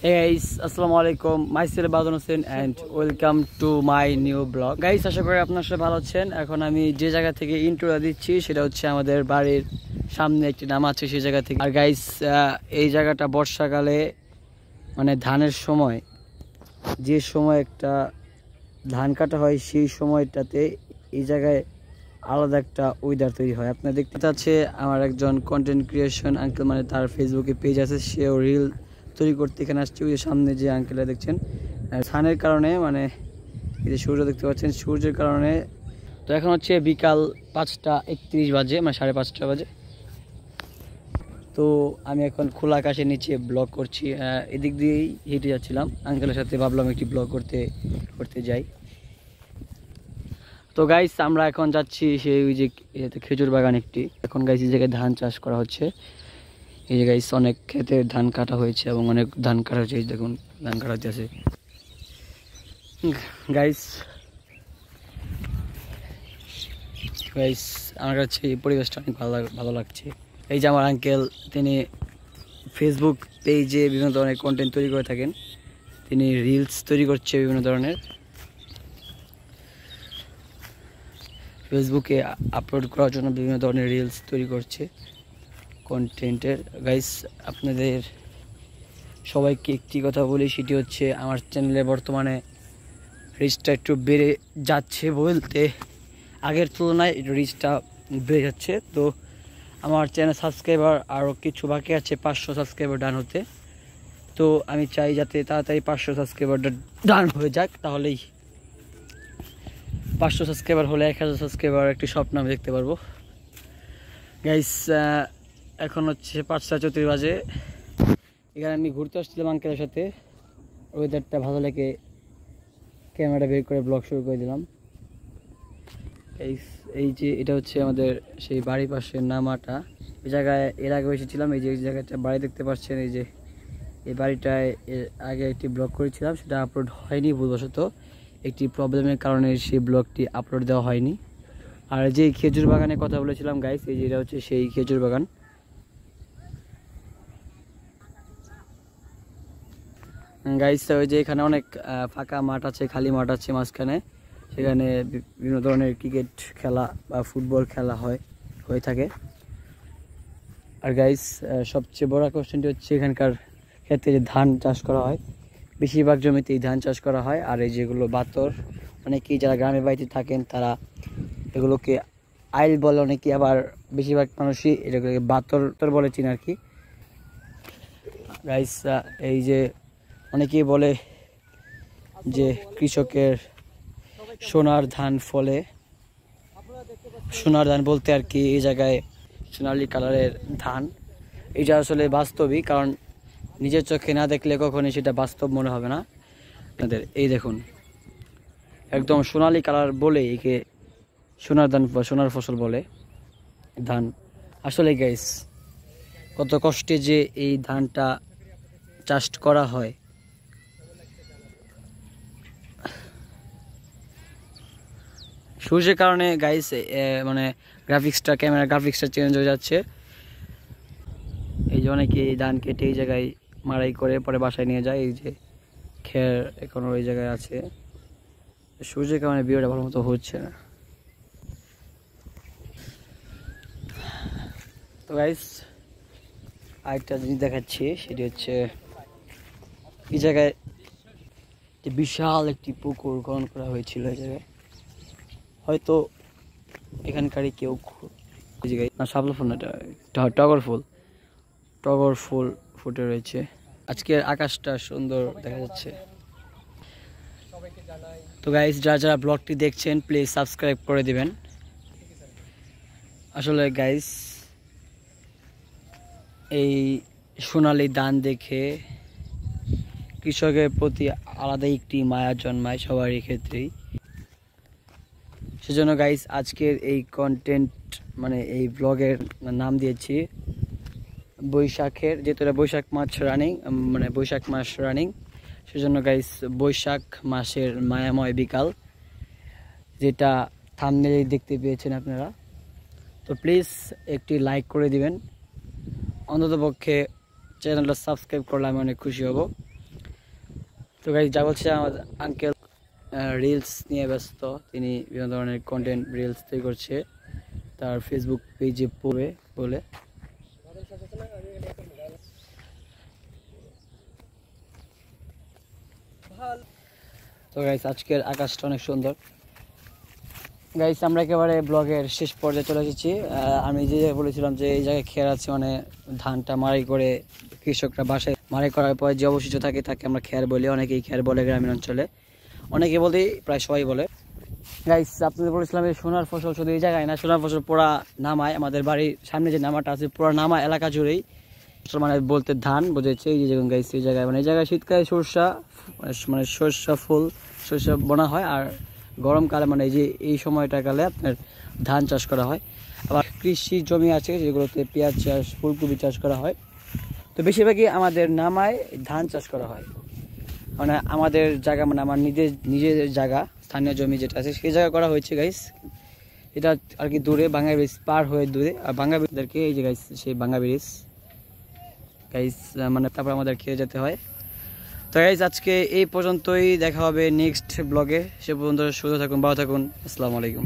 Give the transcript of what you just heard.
Hey guys, আসসালামু আলাইকুম, myself বাদন Hossain and welcome to my new blog. Guys, আশা করি আপনারা সবাই ভালো আছেন। এখন আমি যে জায়গা থেকে ইন্ট্রোটা দিচ্ছি সেটা হচ্ছে আমাদের বাড়ির সামনে একটি নাম আছে সেই জায়গা থেকে। আর গাইস, এই জায়গাটা বর্ষাকালে মানে ধানের সময়, যে সময় একটা ধান কাটা হয় সেই সময়টাতে এই জায়গায় আলাদা একটা ওয়েদার তৈরি হয়। আপনারা দেখতে পাচ্ছে আমার একজন কন্টেন্ট ক্রিয়েশন আঙ্কেল, মানে তার ফেসবুকে পেজ আছে, সেও রিল তৈরি করতে এখানে আসছে। ওই যে সামনে যে আঙ্কেলটা দেখছেন, সানের কারণে মানে এই যে সূর্য দেখতে পাচ্ছেন, সূর্যের কারণে। তো এখন হচ্ছে বিকাল 5:31 বাজে, মানে 5:30 বাজে। তো আমি এখন খোলা আকাশের নিচে ব্লগ করছি। এদিক দিয়েই হেঁটে যাচ্ছিলাম আঙ্কেলের সাথে, ভাবলাম একটি ব্লগ করতে যাই। তো গাইস, আমরা এখন যাচ্ছি সেই ওই যে খেজুর বাগান একটি। এখন গাইস এই জায়গায় ধান চাষ করা হচ্ছে। এই যে গাইস অনেক ক্ষেতে ধান কাটা হয়েছে এবং অনেক ধান কাটা হয়েছে, দেখুন ধান কাটা হচ্ছে গাইস। আমার কাছে এই পরিবেশটা অনেক ভালো লাগছে। এই যে আমার আঙ্কেল, তিনি ফেসবুক পেজে বিভিন্ন ধরনের কন্টেন্ট তৈরি করে থাকেন। তিনি রিলস তৈরি করছে বিভিন্ন ধরনের, ফেসবুকে আপলোড করার জন্য বিভিন্ন ধরনের রিলস তৈরি করছে কন্টেন্টের। গাইস, আপনাদের সবাইকে একটি কথা বলি, সেটি হচ্ছে আমার চ্যানেলে বর্তমানে রিচটা একটু বেড়ে যাচ্ছে, বলতে আগের তুলনায় রিচটা বেড়ে যাচ্ছে। তো আমার চ্যানেল সাবস্ক্রাইবার আরও কিছু বাকি আছে, 500 সাবস্ক্রাইবার ডান হতে। তো আমি চাই যাতে তাড়াতাড়ি 500 সাবস্ক্রাইবারটা ডান হয়ে যাক, তাহলেই 500 সাবস্ক্রাইবার হলে 1000 সাবস্ক্রাইবার একটি স্বপ্ন আমি দেখতে পারবো। গাইস, এখন হচ্ছে 5:34 বাজে। এখানে আমি ঘুরতে আসছিলাম আঙ্কেলের সাথে, ওয়েদারটা ভালো লেগে ক্যামেরাটা বের করে ব্লগ শুরু করে দিলাম। এই যে এটা হচ্ছে আমাদের সেই বাড়ির পাশের নামাটা। এই জায়গায় এর আগে এসেছিলাম। এই যে এই জায়গাটা বাড়ি দেখতে পাচ্ছেন, এই যে এই বাড়িটায় এর আগে একটি ব্লগ করেছিলাম, সেটা আপলোড হয়নি ভুলবশত। একটি প্রবলেমের কারণে সেই ব্লগটি আপলোড দেওয়া হয়নি। আর যে খেজুর বাগানের কথা বলেছিলাম গাইস, এই যে এটা হচ্ছে সেই খেজুর বাগান। গাইস, ওই যে এখানে অনেক ফাঁকা মাঠ আছে, খালি মাঠ আছে মাঝখানে, সেখানে বিভিন্ন ধরনের ক্রিকেট খেলা বা ফুটবল খেলা হয়ে থাকে। আর গাইস, সবচেয়ে বড় কোশ্চেনটি হচ্ছে এখানকার ক্ষেত্রে যে ধান চাষ করা হয়, বেশিরভাগ জমিতেই ধান চাষ করা হয়। আর এই যেগুলো বাতর, অনেকেই যারা গ্রামের বাড়িতে থাকেন তারা এগুলোকে আইল বলে, অনেকে আবার বেশিরভাগ মানুষই এটাকে বাতর বলে চিন আর কি। গাইস, এই যে অনেকেই বলে যে কৃষকের সোনার ধান ফলে, সোনার ধান বলতে আর কি এই জায়গায় সোনালি কালারের ধান। এটা আসলে বাস্তবই, কারণ নিজের চোখে না দেখলে কখনোই সেটা বাস্তব মনে হবে না আপনাদের। এই দেখুন একদম সোনালি কালার বলে একে সোনার ধান বা সোনার ফসল বলে ধান। আসলে গাইস, কত কষ্টে যে এই ধানটা চাষ করা হয়। সূর্যের কারণে গাইস মানে ক্যামেরা গ্রাফিক্সটা চেঞ্জ হয়ে যাচ্ছে। এই যে অনেকে এই ধান কেটে এই জায়গায় মাড়াই করে পরে বাসায় নিয়ে যায়। এই যে খের এখনো ওই জায়গায় আছে, সূর্যের কারণে ভিডিওটা ভালো মতো হচ্ছে না। তো গাইস, আরেকটা জিনিস দেখাচ্ছি, সেটি হচ্ছে এই জায়গায় বিশাল একটি পুকুর খনন করা হয়েছিল। এই জায়গায় হয়তো এখানকারই কেউ না, শাপলা ফুল না, টগর ফুল ফুটে রয়েছে। আজকের আকাশটা সুন্দর দেখা যাচ্ছে। তো গাইস, যারা ব্লগটি দেখছেন প্লিজ সাবস্ক্রাইব করে দিবেন। আসলে গাইস, এই সোনালি ধান দেখে কৃষকের প্রতি আলাদা একটি মায়া জন্মায় সবারই ক্ষেত্রেই। সেজন্য গাইস, আজকের এই কন্টেন্ট মানে এই ব্লগের নাম দিয়েছি বৈশাখের, যেহেতু বৈশাখ মাস রানিং, সেজন্য গাইস বৈশাখ মাসের মায়াময় বিকাল, যেটা থাম্বনেলে দেখতে পেয়েছেন আপনারা। তো প্লিজ একটি লাইক করে দিবেন, অন্ততপক্ষে চ্যানেলটা সাবস্ক্রাইব করলে আমি অনেক খুশি হব। তো গাইস যা বলছে আমার আঙ্কেল রিলস নিয়ে ব্যস্ত, তিনি বিভিন্ন ধরনের কন্টেন্ট রিলস তৈরি করছে তার ফেসবুক পেজে পড়বে বলে। তো গাইস আজকের আকাশটা অনেক সুন্দর। গাইস আমরা একেবারে ব্লগের শেষ পর্যায়ে চলে এসেছি। আমি যে বলেছিলাম যে এই জায়গায় খের আছে, মানে ধানটা মাড়াই করে কৃষকরা বাসায় মাড়াই করার পর যে অবশিষ্ট থাকে তাকে আমরা খের বলি, অনেকেই খের বলে গ্রামীণ অঞ্চলে, অনেকে বলে, প্রায় সবাই বলে। গাইস আপনাদের বলেছিলাম এই সোনার ফসল শুধু এই জায়গায় না, সোনার ফসল পুরা নামায়, আমাদের বাড়ির সামনে যে নামাটা আছে পুরা নামা এলাকা জুড়েই মানে বলতে ধান বোঝাচ্ছে। এই যে গাইস এই জায়গায় মানে এই জায়গায় শীতকালে সরষা মানে সরষা ফুল সরষা বোনা হয়, আর গরমকালে মানে এই যে এই সময়টাকালে আপনার ধান চাষ করা হয়। আবার কৃষি জমি আছে যেগুলোতে পেঁয়াজ চাষ ফুলকপি চাষ করা হয়। তো বেশিরভাগই আমাদের নামায় ধান চাষ করা হয়, মানে আমাদের জায়গা মানে আমার নিজের জায়গা স্থানীয় জমি যেটা আছে সেই জায়গা করা হয়েছে গাইস। এটা আর কি দূরে বাঙ্গা ব্রিজ পার হয়ে দূরে, আর বাঙ্গা ব্রিজদেরকে এই যে গাইস সেই বাঙ্গা ব্রিজ গাইস মানে তারপর আমাদের খেয়ে যেতে হয়। তো গাইস আজকে এই পর্যন্তই, দেখা হবে নেক্সট ব্লগে। সে পর্যন্ত সুস্থ থাকুন, ভালো থাকুন, আসসালামু আলাইকুম।